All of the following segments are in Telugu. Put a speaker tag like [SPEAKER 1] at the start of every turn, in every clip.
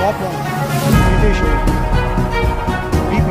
[SPEAKER 1] top one, meditation, BP.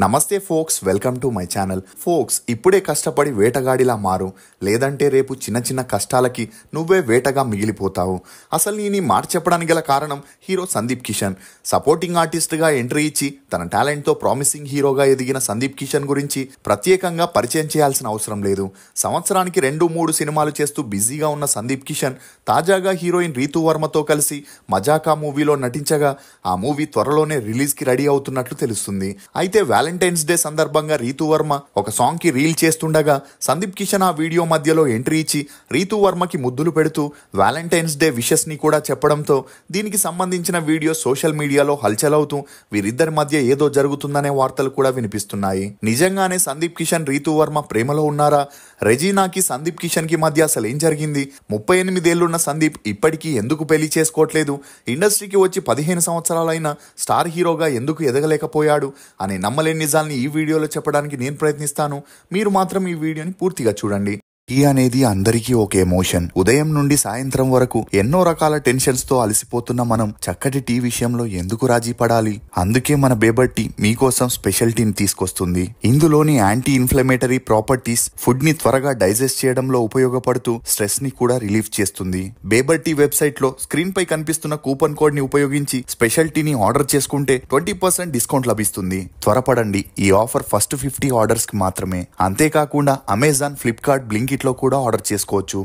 [SPEAKER 2] నమస్తే folks, welcome to my channel. Folks, ఇప్పుడే కష్టపడి వేటగాడిలా మారు, లేదంటే రేపు చిన్న చిన్న కష్టాలకి నువ్వే వేటగా మిగిలిపోతావు. అసలు నేను ఈ మాట చెప్పడానికి గల కారణం హీరో సందీప్ కిషన్. సపోర్టింగ్ ఆర్టిస్ట్గా ఎంట్రీ ఇచ్చి తన టాలెంట్తో ప్రామిసింగ్ హీరోగా ఎదిగిన సందీప్ కిషన్ గురించి ప్రత్యేకంగా పరిచయం చేయాల్సిన అవసరం లేదు. సంవత్సరానికి 2-3 సినిమాలు చేస్తూ బిజీగా ఉన్న సందీప్ కిషన్ తాజాగా హీరోయిన్ రీతూ వర్మతో కలిసి మజాకా మూవీలో నటించగా ఆ మూవీ త్వరలోనే రిలీజ్కి రెడీ అవుతున్నట్లు తెలుస్తుంది. అయితే వ్యాలంటైన్స్ డే సందర్భంగా రీతూ వర్మ ఒక సాంగ్ కి రీల్ చేస్తుండగా సందీప్ కిషన్ ఆ వీడియో మధ్యలో ఎంట్రీ ఇచ్చి రీతూ వర్మకి ముద్దులు పెడుతూ వ్యాలంటైన్స్ డే విషెస్ ని కూడా చెప్పడంతో దీనికి సంబంధించిన వీడియో సోషల్ మీడియాలో హల్చల్ అవుతూ వీరిద్దరి మధ్య ఏదో జరుగుతుందనే వార్తలు కూడా వినిపిస్తున్నాయి. నిజంగానే సందీప్ కిషన్ రీతూ వర్మ ప్రేమలో ఉన్నారా? రెజీనాకి సందీప్ కిషన్ కి మధ్య అసలు ఏం జరిగింది? 38 ఏళ్లున్న సందీప్ ఇప్పటికీ ఎందుకు పెళ్లి చేసుకోవట్లేదు? ఇండస్ట్రీకి వచ్చి 15 సంవత్సరాలైన స్టార్ హీరోగా ఎందుకు ఎదగలేకపోయాడు అనే నమ్మలేని నిజాల్ని ఈ వీడియోలో చెప్పడానికి నేను ప్రయత్నిస్తాను. మీరు మాత్రం ఈ వీడియోని పూర్తిగా చూడండి. టీ అనేది అందరికీ ఒక ఎమోషన్. ఉదయం నుండి సాయంత్రం వరకు ఎన్నో రకాల టెన్షన్స్ తో అలసిపోతున్న మనం చక్కటి టీ విషయంలో ఎందుకు రాజీ పడాలి? అందుకే మన బేబర్ టీ మీకోసం స్పెషల్ టీని తీసుకొస్తుంది. ఇందులోని యాంటీ ఇన్ఫ్లమేటరీ ప్రాపర్టీస్ ఫుడ్ ని త్వరగా డైజెస్ట్ చేయడంలో ఉపయోగపడుతూ స్ట్రెస్ ని కూడా రిలీఫ్ చేస్తుంది. బేబర్ టీ వెబ్సైట్ లో స్క్రీన్ పై కనిపిస్తున్న కూపన్ కోడ్ ని ఉపయోగించి స్పెషల్ టీని ఆర్డర్ చేసుకుంటే 20% డిస్కౌంట్ లభిస్తుంది. త్వరపడండి, ఈ ఆఫర్ ఫస్ట్ 50 ఆర్డర్స్ కి మాత్రమే. అంతేకాకుండా అమెజాన్, ఫ్లిప్కార్ట్, బ్లింకిట్ లో కూడా ఆర్డర్ చేసుకోవచ్చు.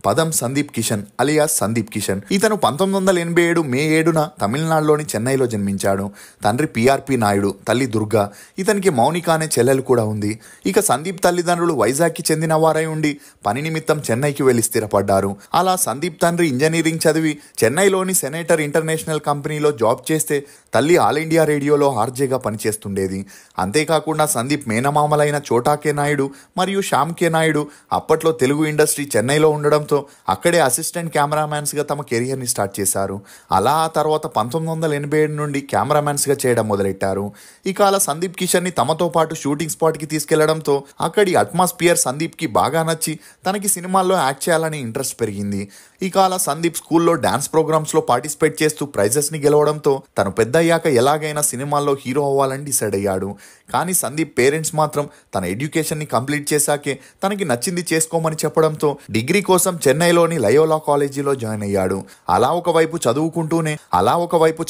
[SPEAKER 2] పదం సందీప్ కిషన్ అలియాస్ సందీప్ కిషన్. ఇతను 1987 మే 7న తమిళనాడులోని చెన్నైలో జన్మించాడు. తండ్రి పిఆర్పి నాయుడు, తల్లి దుర్గా. ఇతనికి మౌనిక అనే చెల్లెలు కూడా ఉంది. ఇక సందీప్ తల్లిదండ్రులు వైజాగ్కి చెందిన వారై ఉండి పని నిమిత్తం చెన్నైకి వెళ్లి స్థిరపడ్డారు. అలా సందీప్ తండ్రి ఇంజనీరింగ్ చదివి చెన్నైలోని సెనేటర్ ఇంటర్నేషనల్ కంపెనీలో జాబ్ చేస్తే తల్లి ఆల్ ఇండియా రేడియోలో ఆర్జేగా పనిచేస్తుండేది. అంతేకాకుండా సందీప్ మేనమామలైన చోటా కే నాయుడు మరియు శ్యామ్ కే నాయుడు అప్పట్లో తెలుగు ఇండస్ట్రీ చెన్నైలో ఉండడం అక్కడే అసిస్టెంట్ కెమెరామ్యాన్స్ గా తమ కెరియర్ ని స్టార్ట్ చేశారు. అలా ఆ తర్వాత 1987 నుండి కెమెరామ్యాన్స్ గా చేయడం మొదలెట్టారు. ఇక అలా సందీప్ కిషన్ ని తమతో పాటు షూటింగ్ స్పాట్ కి తీసుకెళ్లడంతో అక్కడి అట్మాస్ఫియర్ సందీప్ కి బాగా నచ్చి తనకి సినిమాల్లో యాక్ట్ చేయాలని ఇంట్రెస్ట్ పెరిగింది. ఇక అలా సందీప్ స్కూల్లో డాన్స్ ప్రోగ్రామ్స్ లో పార్టిసిపేట్ చేస్తూ ప్రైజెస్ ని గెలవడంతో తను పెద్దయ్యాక ఎలాగైనా సినిమాల్లో హీరో అవ్వాలని డిసైడ్ అయ్యాడు. కానీ సందీప్ పేరెంట్స్ మాత్రం తన ఎడ్యుకేషన్ ని కంప్లీట్ చేశాకే తనకి నచ్చింది చేసుకోమని చెప్పడంతో డిగ్రీ కోసం చెన్నైలోని లయోలా కాలేజీలో జాయిన్ అయ్యాడు. అలా ఒకవైపు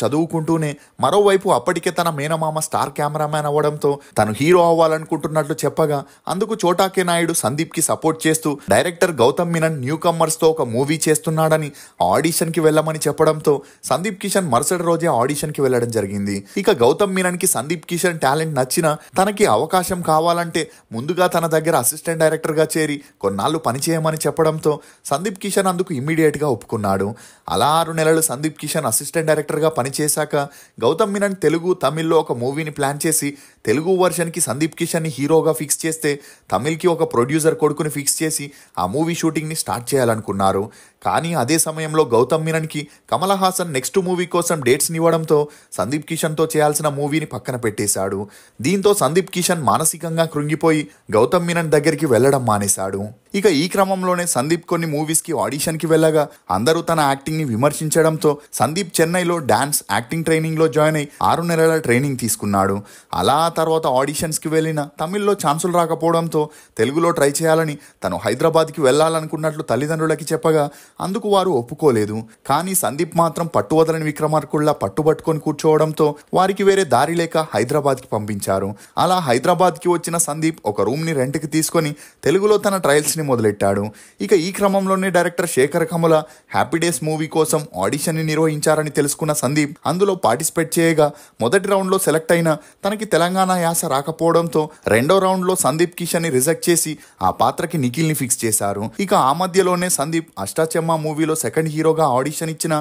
[SPEAKER 2] చదువుకుంటూనే మరోవైపు అప్పటికే తన మేనమామ స్టార్ కెమెరామ్యాన్ అవ్వడంతో తను హీరో అవ్వాలనుకుంటున్నట్లు చెప్పగా అందుకు చోటాకే నాయుడు సందీప్ కి సపోర్ట్ చేస్తూ director Gautham Menon newcomers తో ఒక మూవీ చేస్తున్నాడని ఆడిషన్ కి వెళ్ళమని చెప్పడంతో సందీప్ కిషన్ మరుసటి రోజే ఆడిషన్ కి వెళ్ళడం జరిగింది. ఇక గౌతమ్ మీనన్ కి సందీప్ కిషన్ టాలెంట్ నచ్చినా తనకి అవకాశం కావాలంటే ముందుగా తన దగ్గర అసిస్టెంట్ డైరెక్టర్ గా చేరి కొన్నాళ్ళు పనిచేయమని చెప్పడంతో సందీప్ కిషన్ అందుకు ఇమ్మీడియట్ గా ఒప్పుకున్నాడు. అలా 6 నెలలు సందీప్ కిషన్ అసిస్టెంట్ డైరెక్టర్ గా పనిచేశాక గౌతమ్ మీనన్ తెలుగు, తమిళ్లో ఒక మూవీని ప్లాన్ చేసి తెలుగు వర్షన్ కి సందీప్ కిషన్ ని హీరోగా ఫిక్స్ చేస్తే తమిళ్ కి ఒక ప్రొడ్యూసర్ కొడుకుని ఫిక్స్ చేసి ఆ మూవీ షూటింగ్ ని స్టార్ట్ చేయాలనుకున్నారు. కానీ అదే సమయంలో గౌతమ్ మీనన్ కి కమల్ హాసన్ నెక్స్ట్ మూవీ కోసం డేట్స్ ఇవ్వడంతో సందీప్ కిషన్ తో చేయాల్సిన మూవీని పక్కన పెట్టేశాడు. దీంతో సందీప్ కిషన్ మానసికంగా కృంగిపోయి గౌతమ్ మీనన్ దగ్గరికి వెళ్లడం మానేశాడు. ఇక ఈ క్రమంలోనే సందీప్ కొన్ని మూవీస్ కి ఆడిషన్ కి వెళ్ళగా అందరూ తన యాక్టింగ్ ని విమర్శించడంతో సందీప్ చెన్నైలో డాన్స్, యాక్టింగ్ ట్రైనింగ్ లో జాయిన్ అయి 6 నెలల ట్రైనింగ్ తీసుకున్నాడు. అలా తర్వాత ఆడిషన్స్ కి వెళ్ళిన తమిళ్లో ఛాన్సులు రాకపోవడంతో తెలుగులో ట్రై చేయాలని తను హైదరాబాద్ కి వెళ్లాలనుకున్నట్లు తల్లిదండ్రులకి చెప్పగా అందుకు వారు ఒప్పుకోలేదు. కానీ సందీప్ మాత్రం పట్టువదలని విక్రమార్కుల్లా పట్టుబట్టుకొని కూర్చోవడంతో వారికి వేరే దారి లేక హైదరాబాద్ కి పంపించారు. అలా హైదరాబాద్ కి వచ్చిన సందీప్ ఒక రూమ్ ని రెంట్ కి తీసుకొని తెలుగులో తన ట్రయల్స్ ని మొదలెట్టాడు. ఇక ఈ క్రమంలోనే director Sekhar Kammula happy days movie కోసం ఆడిషన్ ని నిర్వహించారని తెలుసుకున్న సందీప్ అందులో పార్టిసిపేట్ చేయగా మొదటి రౌండ్ లో సెలెక్ట్ అయిన తనకి తెలంగాణ యాస రాకపోవడంతో రెండో రౌండ్ లో సందీప్ కిషన్ ని రిజెక్ట్ చేసి ఆ పాత్రకి నిఖిల్ ని ఫిక్స్ చేశారు. ఇక ఆ మధ్యలోనే సందీప్ అష్టాచెమ్మ మేనమామ మూవీలో సెకండ్ హీరోగా ఆడిషన్ ఇచ్చిన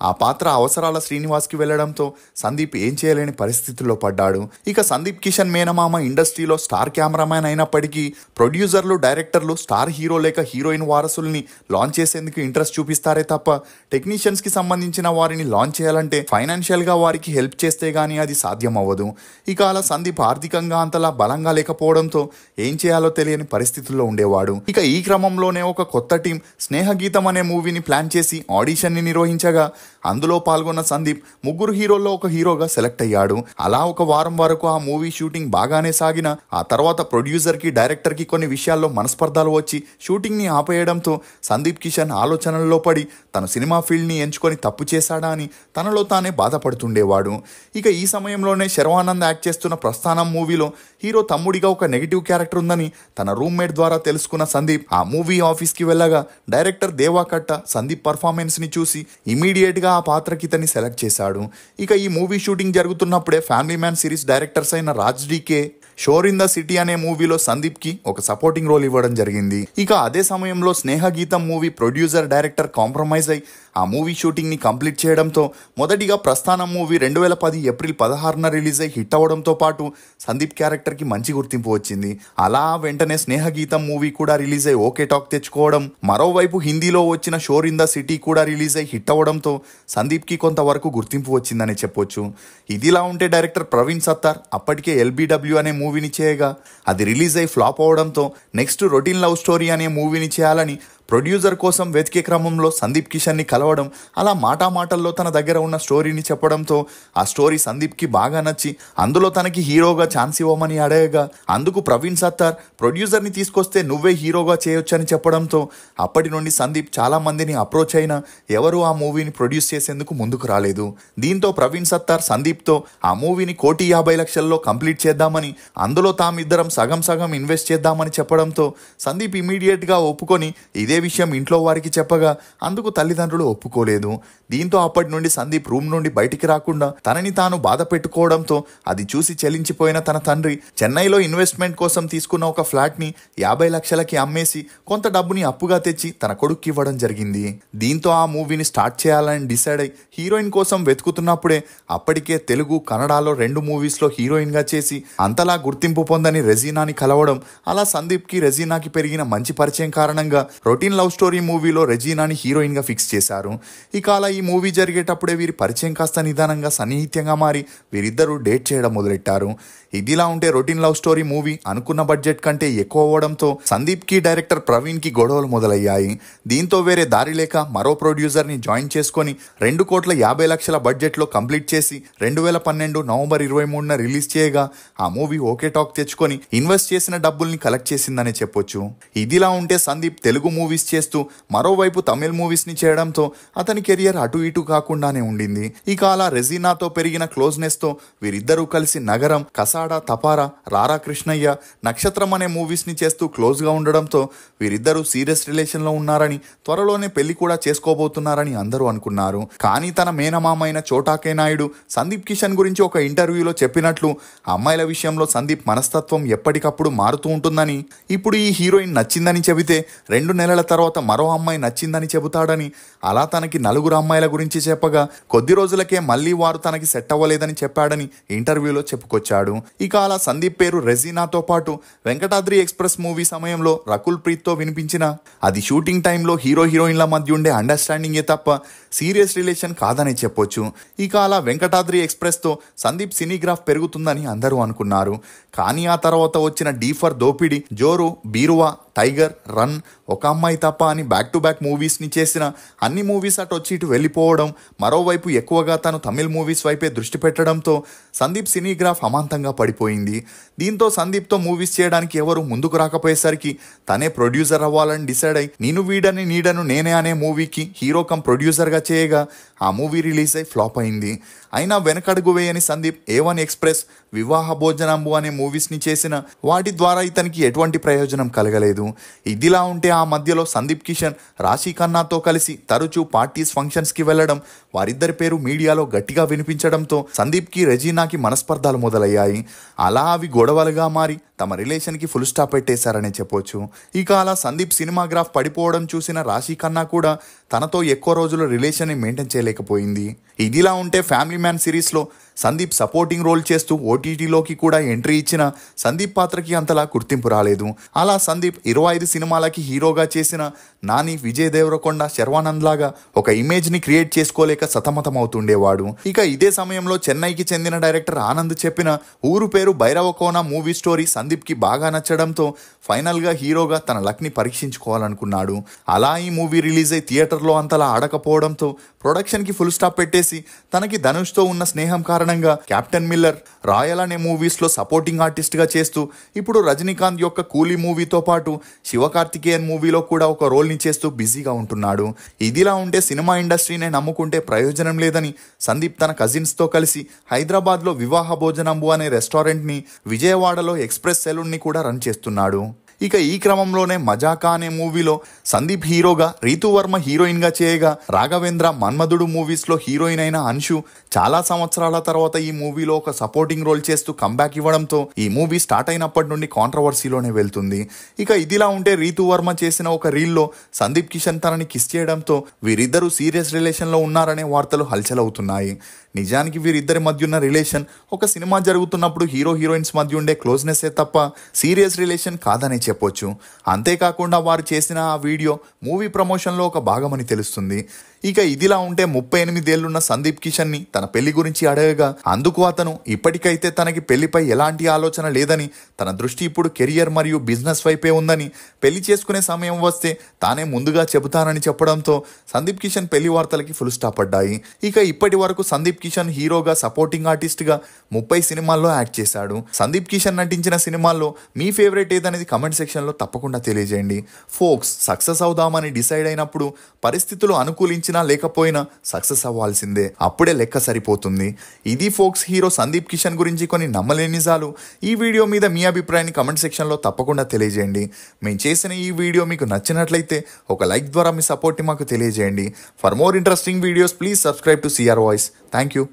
[SPEAKER 2] ఆ పాత్ర అవసరాల శ్రీనివాస్కి వెళ్లడంతో సందీప్ ఏం చేయలేని పరిస్థితుల్లో పడ్డాడు. ఇక సందీప్ కిషన్ మేనమామ ఇండస్ట్రీలో స్టార్ కెమెరామ్యాన్ అయినప్పటికీ ప్రొడ్యూసర్లు, డైరెక్టర్లు స్టార్ హీరో లేక హీరోయిన్ వారసుల్ని లాంచ్ చేసేందుకు ఇంట్రెస్ట్ చూపిస్తారే తప్ప టెక్నీషియన్స్ కి సంబంధించిన వారిని లాంచ్ చేయాలంటే ఫైనాన్షియల్ గా వారికి హెల్ప్ చేస్తే గానీ అది సాధ్యం అవ్వదు. ఇక అలా సందీప్ ఆర్థికంగా అంతలా బలంగా లేకపోవడంతో ఏం చేయాలో తెలియని పరిస్థితుల్లో ఉండేవాడు. ఇక ఈ క్రమంలోనే ఒక కొత్త టీం స్నేహగీతం అనే మూవీని ప్లాన్ చేసి ఆడిషన్ ని నిర్వహించగా అందులో పాల్గొన్న సందీప్ ముగ్గురు హీరోల్లో ఒక హీరోగా సెలెక్ట్ అయ్యాడు. అలా ఒక వారం వరకు ఆ మూవీ షూటింగ్ బాగానే సాగిన ఆ తర్వాత ప్రొడ్యూసర్ కి, డైరెక్టర్ కి కొన్ని విషయాల్లో మనస్పర్ధాలు వచ్చి షూటింగ్ ని ఆపేయడంతో సందీప్ కిషన్ ఆలోచనల్లో పడి తను సినిమా ఫీల్డ్ ని ఎంచుకొని తప్పు చేశాడా అని తనలో తానే బాధపడుతుండేవాడు. ఇక ఈ సమయంలోనే శర్వానంద్ యాక్ట్ చేస్తున్న ప్రస్థానం మూవీలో హీరో తమ్ముడిగా ఒక నెగిటివ్ క్యారెక్టర్ ఉందని తన రూమ్మేట్ ద్వారా తెలుసుకున్న సందీప్ ఆ మూవీ ఆఫీస్ కి వెళ్ళగా డైరెక్టర్ దేవాకట్ట సందీప్ పర్ఫార్మెన్స్ ని చూసి ఇమీడియట్ గా ఆ పాత్రకి ఇతన్ని సెలెక్ట్ చేశాడు. ఇక ఈ మూవీ షూటింగ్ జరుగుతున్నప్పుడే ఫ్యామిలీ మ్యాన్ సిరీస్ డైరెక్టర్స్ అయిన Raj DK Shor in the city అనే మూవీలో సందీప్ కి ఒక సపోర్టింగ్ రోల్ ఇవ్వడం జరిగింది. ఇక అదే సమయంలో స్నేహగీతం మూవీ ప్రొడ్యూసర్, డైరెక్టర్ కాంప్రమైజ్ అయి ఆ మూవీ షూటింగ్ ని కంప్లీట్ చేయడంతో మొదటిగా ప్రస్థానం మూవీ 2010 ఏప్రిల్ 16న రిలీజ్ అయి హిట్ అవడంతో పాటు సందీప్ క్యారెక్టర్ కి మంచి గుర్తింపు వచ్చింది. అలా వెంటనే స్నేహగీతం మూవీ కూడా రిలీజ్ అయి ఓకే టాక్ తెచ్చుకోవడం, మరోవైపు హిందీలో వచ్చిన షోర్ ఇన్ ద సిటీ కూడా రిలీజ్ అయి హిట్ అవడంతో సందీప్ కి కొంతవరకు గుర్తింపు వచ్చిందని చెప్పొచ్చు. ఇదిలా ఉంటే డైరెక్టర్ ప్రవీణ్ సత్తార్ అప్పటికే LBW అనే మూవీని చేయగా అది రిలీజ్ అయి ఫ్లాప్ అవడంతో నెక్స్ట్ రొటీన్ లవ్ స్టోరీ అనే మూవీని చేయాలని ప్రొడ్యూసర్ కోసం వెతికే క్రమంలో సందీప్ కిషన్ని కలవడం, అలా మాటల్లో తన దగ్గర ఉన్న స్టోరీని చెప్పడంతో ఆ స్టోరీ సందీప్కి బాగా నచ్చి అందులో తనకి హీరోగా ఛాన్స్ ఇవ్వమని అడగగా అందుకు ప్రవీణ్ సత్తార్ ప్రొడ్యూసర్ని తీసుకొస్తే నువ్వే హీరోగా చేయొచ్చని చెప్పడంతో అప్పటి నుండి సందీప్ చాలా మందిని అప్రోచ్ అయినా ఎవరు ఆ మూవీని ప్రొడ్యూస్ చేసేందుకు ముందుకు రాలేదు. దీంతో ప్రవీణ్ సత్తార్ సందీప్తో ఆ మూవీని 1,50,00,000లో కంప్లీట్ చేద్దామని, అందులో తామిద్దరం సగం ఇన్వెస్ట్ చేద్దామని చెప్పడంతో సందీప్ ఇమీడియట్ గా ఒప్పుకొని ఇదే విషయం ఇంట్లో వారికి చెప్పగా అందుకు తల్లిదండ్రులు ఒప్పుకోలేదు. దీంతో అప్పటి నుండి సందీప్ రూమ్ నుండి బయటికి రాకుండా తనని తాను బాధ పెట్టుకోవడంతో అది చూసి చెలించిపోయిన తన తండ్రి చెన్నైలో ఇన్వెస్ట్మెంట్ కోసం తీసుకున్న ఒక ఫ్లాట్ ని 50 లక్షలకి అమ్మేసి కొంత డబ్బుని అప్పుగా తెచ్చి తన కొడుక్కి ఇవ్వడం జరిగింది. దీంతో ఆ మూవీని స్టార్ట్ చేయాలని డిసైడ్ అయి హీరోయిన్ కోసం వెతుకుతున్నప్పుడే అప్పటికే తెలుగు, కన్నడలో 2 మూవీస్లో హీరోయిన్ గా చేసి అంతలా గుర్తింపు పొందని రెజీనాని కలవడం, అలా సందీప్ కి రెజీనాకి పెరిగిన మంచి పరిచయం కారణంగా రొటీన్ లవ్ స్టోరీ మూవీలో రెజీనాని హీరోయిన్ గా ఫిక్స్ చేశారు. ఇక అలా ఈ మూవీ జరిగేటప్పుడే వీరి పరిచయం కాస్త నిదానంగా సన్నిహిత్యంగా మారి వీరిద్దరూ డేట్ చేయడం మొదలెట్టారు. ఇదిలా ఉంటే రొటీన్ లవ్ స్టోరీ మూవీ అనుకున్న బడ్జెట్ కంటే ఎక్కువ అవ్వడంతో సందీప్ కి, డైరెక్టర్ ప్రవీణ్ కి గొడవలు మొదలయ్యాయి. దీంతో వేరే దారి లేక మరో ప్రొడ్యూసర్ ని జాయిన్ చేసుకొని 2,50,00,000 బడ్జెట్ లో కంప్లీట్ చేసి 2012 నవంబర్ 23న రిలీజ్ చేయగా ఆ మూవీ ఓకే టాక్ తెచ్చుకొని ఇన్వెస్ట్ చేసిన డబ్బుల్ని కలెక్ట్ చేసిందనే చెప్పొచ్చు. ఇదిలా ఉంటే సందీప్ తెలుగు మూవీస్ చేస్తూ మరోవైపు తమిళ్ మూవీస్ ని చేయడంతో అతని కెరియర్ అటు ఇటు కాకుండానే ఉండింది. ఇక అలా రెజీనాతో పెరిగిన క్లోజ్నెస్ తో వీరిద్దరూ కలిసి నగరం, కసాడా, తపారా, రారా కృష్ణయ్య, నక్షత్రం అనే మూవీస్ ని చేస్తూ క్లోజ్ గా ఉండడంతో వీరిద్దరూ సీరియస్ రిలేషన్ లో ఉన్నారని, త్వరలోనే పెళ్లి కూడా చేసుకోబోతున్నారని అందరూ అనుకున్నారు. కానీ తన మేనమామ అయిన చోటాకే నాయుడు సందీప్ కిషన్ గురించి ఒక ఇంటర్వ్యూలో చెప్పినట్లు అమ్మాయిల విషయంలో సందీప్ మనస్తత్వం ఎప్పటికప్పుడు మారుతూ ఉంటుందని, ఇప్పుడు ఈ హీరోయిన్ నచ్చిందని చెబితే 2 నెలల తర్వాత మరో అమ్మాయి నచ్చిందని చెబుతాడని, అలా తనకి 4 అమ్మాయిల గురించి చెప్పగా కొద్ది రోజులకే మళ్ళీ వారు తనకి సెట్ అవ్వలేదని చెప్పాడని ఇంటర్వ్యూలో చెప్పుకొచ్చాడు. ఇక అలా సందీప్ పేరు రెజీనాతో పాటు వెంకటాద్రి ఎక్స్ప్రెస్ మూవీ సమయంలో రకుల్ ప్రీత్ తో వినిపించిన అది షూటింగ్ టైంలో హీరో హీరోయిన్ల మధ్య ఉండే అండర్స్టాండింగే తప్ప సీరియస్ రిలేషన్ కాదని చెప్పొచ్చు. ఇక అలా వెంకటాద్రి ఎక్స్ప్రెస్ తో సందీప్ సినీగ్రాఫ్ పెరుగుతుందని అందరూ అనుకున్నారు. కానీ ఆ తర్వాత వచ్చిన డీ ఫర్ దోపిడి, జోరు, బీరువా, టైగర్, రన్, ఒక అమ్మాయి తప్ప అని బ్యాక్ టు బ్యాక్ మూవీస్ ని చేసిన అన్ని మూవీస్ అటు వచ్చి ఇటు వెళ్ళిపోవడం, మరోవైపు ఎక్కువగా తను తమిళ్ మూవీస్ వైపే దృష్టి పెట్టడంతో సందీప్ సినీగ్రాఫ్ అమాంతంగా పడిపోయింది. దీంతో సందీప్తో మూవీస్ చేయడానికి ఎవరు ముందుకు రాకపోయేసరికి తనే ప్రొడ్యూసర్ అవ్వాలని డిసైడ్ అయి నేను వీడని నీడను నేనే అనే మూవీకి హీరో కమ్ ప్రొడ్యూసర్గా చేయగా ఆ మూవీ రిలీజ్ అయి ఫ్లాప్ అయింది. అయినా వెనకడుగు వేయని సందీప్ A1 ఎక్స్ప్రెస్, వివాహ భోజనంబు అనే మూవీస్ ని చేసిన వాటి ద్వారా ఇతనికి ఎటువంటి ప్రయోజనం కలగలేదు. ఇదిలా ఉంటే ఆ మధ్యలో సందీప్ కిషన్ రాశి ఖన్నాతో కలిసి తరచూ పార్టీస్, ఫంక్షన్స్ కి వెళ్లడం, వారిద్దరి పేరు మీడియాలో గట్టిగా వినిపించడంతో సందీప్ కి, రెజీనాకి మనస్పర్ధాలు మొదలయ్యాయి. అలా అవి గొడవలుగా మారి తమ రిలేషన్ కి ఫుల్ స్టాప్ పెట్టేశారనే చెప్పొచ్చు. ఇక అలా సందీప్ సినిమాగ్రాఫ్ పడిపోవడం చూసిన రాశి ఖన్నా కూడా తనతో ఎక్కువ రోజులు రిలేషన్ని మెయింటైన్ చేయలేకపోయింది. ఇదిలా ఉంటే ఫ్యామిలీ మ్యాన్ సిరీస్లో సందీప్ సపోర్టింగ్ రోల్ చేస్తూ ఓటీటీలోకి కూడా ఎంట్రీ ఇచ్చిన సందీప్ పాత్రకి అంతలా గుర్తింపు రాలేదు. అలా సందీప్ 25 సినిమాలకి హీరోగా చేసిన నాని, విజయ్ దేవరకొండ, శర్వానంద్ లాగా ఒక ఇమేజ్ని క్రియేట్ చేసుకోలేక సతమతమవుతుండేవాడు. ఇక ఇదే సమయంలో చెన్నైకి చెందిన డైరెక్టర్ ఆనంద్ చెప్పిన ఊరు పేరు భైరవకోన మూవీ స్టోరీ సందీప్కి బాగా నచ్చడంతో ఫైనల్గా హీరోగా తన లక్ని పరీక్షించుకోవాలనుకున్నాడు. అలా ఈ మూవీ రిలీజ్ అయి థియేటర్లో అంతలా ఆడకపోవడంతో ప్రొడక్షన్కి ఫుల్ స్టాప్ పెట్టేసి తనకి ధనుష్తో ఉన్న స్నేహం కారణంగా కెప్టెన్ మిల్లర్, రాయల్ అనే మూవీస్లో సపోర్టింగ్ ఆర్టిస్ట్గా చేస్తూ ఇప్పుడు రజనీకాంత్ యొక్క కూలీ మూవీతో పాటు శివకార్తికేయన్ మూవీలో కూడా ఒక రోల్ని చేస్తూ బిజీగా ఉంటున్నాడు. ఇదిలా ఉంటే సినిమా ఇండస్ట్రీనే నమ్ముకుంటే ప్రయోజనం లేదని సందీప్ తన కజిన్స్తో కలిసి హైదరాబాద్లో వివాహ భోజనంబు అనే రెస్టారెంట్ని, విజయవాడలో ఎక్స్ప్రెస్ సెలూన్ని కూడా రన్ చేస్తున్నాడు. ఇక ఈ క్రమంలోనే మజాకా అనే మూవీలో సందీప్ హీరోగా, రీతూ వర్మ హీరోయిన్గా చేయగా రాఘవేంద్ర, మన్మధుడు మూవీస్లో హీరోయిన్ అయిన అన్షు చాలా సంవత్సరాల తర్వాత ఈ మూవీలో ఒక సపోర్టింగ్ రోల్ చేస్తూ కంబ్యాక్ ఇవ్వడంతో ఈ మూవీ స్టార్ట్ అయినప్పటి నుండి కాంట్రవర్సీలోనే వెళ్తుంది. ఇక ఇదిలా ఉంటే రీతూ వర్మ చేసిన ఒక రీల్లో సందీప్ కిషన్ తనని కిస్ చేయడంతో వీరిద్దరూ సీరియస్ రిలేషన్లో ఉన్నారనే వార్తలు హల్చల్ అవుతున్నాయి. నిజానికి వీరిద్దరి మధ్య ఉన్న రిలేషన్ ఒక సినిమా జరుగుతున్నప్పుడు హీరో హీరోయిన్స్ మధ్య ఉండే క్లోజ్నెస్సే తప్ప సీరియస్ రిలేషన్ కాదనే చెప్పొచ్చు. అంతేకాకుండా వారు చేసిన ఆ వీడియో మూవీ ప్రమోషన్లో ఒక భాగమని తెలుస్తుంది. ఇక ఇదిలా ఉంటే 38 ఏళ్లున్న సందీప్ కిషన్ని తన పెళ్లి గురించి అడగగా అందుకు అతను ఇప్పటికైతే తనకి పెళ్లిపై ఎలాంటి ఆలోచన లేదని, తన దృష్టి ఇప్పుడు కెరియర్ మరియు బిజినెస్ వైపే ఉందని, పెళ్లి చేసుకునే సమయం వస్తే తానే ముందుగా చెబుతానని చెప్పడంతో సందీప్ కిషన్ పెళ్లి వార్తలకి ఫుల్ స్టాప్ పడ్డాయి. ఇక ఇప్పటి వరకు సందీప్ కిషన్ హీరోగా, సపోర్టింగ్ ఆర్టిస్ట్గా 30 సినిమాల్లో యాక్ట్ చేశాడు. సందీప్ కిషన్ నటించిన సినిమాల్లో మీ ఫేవరెట్ ఏదనేది కమెంట్ సెక్షన్లో తప్పకుండా తెలియజేయండి. ఫోక్స్ సక్సెస్ అవుదామని డిసైడ్ అయినప్పుడు పరిస్థితులు అనుకూలించినా లేకపోయినా సక్సెస్ అవ్వాల్సిందే, అప్పుడే లెక్క సరిపోతుంది. ఇది ఫోక్స్ హీరో సందీప్ కిషన్ గురించి కొన్ని నమ్మలేని నిజాలు. ఈ వీడియో మీద మీ అభిప్రాయాన్ని కమెంట్ సెక్షన్లో తప్పకుండా తెలియజేయండి. మేము చేసిన ఈ వీడియో మీకు నచ్చినట్లయితే ఒక లైక్ ద్వారా మీ సపోర్ట్ని మాకు తెలియజేయండి. For more interesting videos please subscribe to CR voice. Thank you.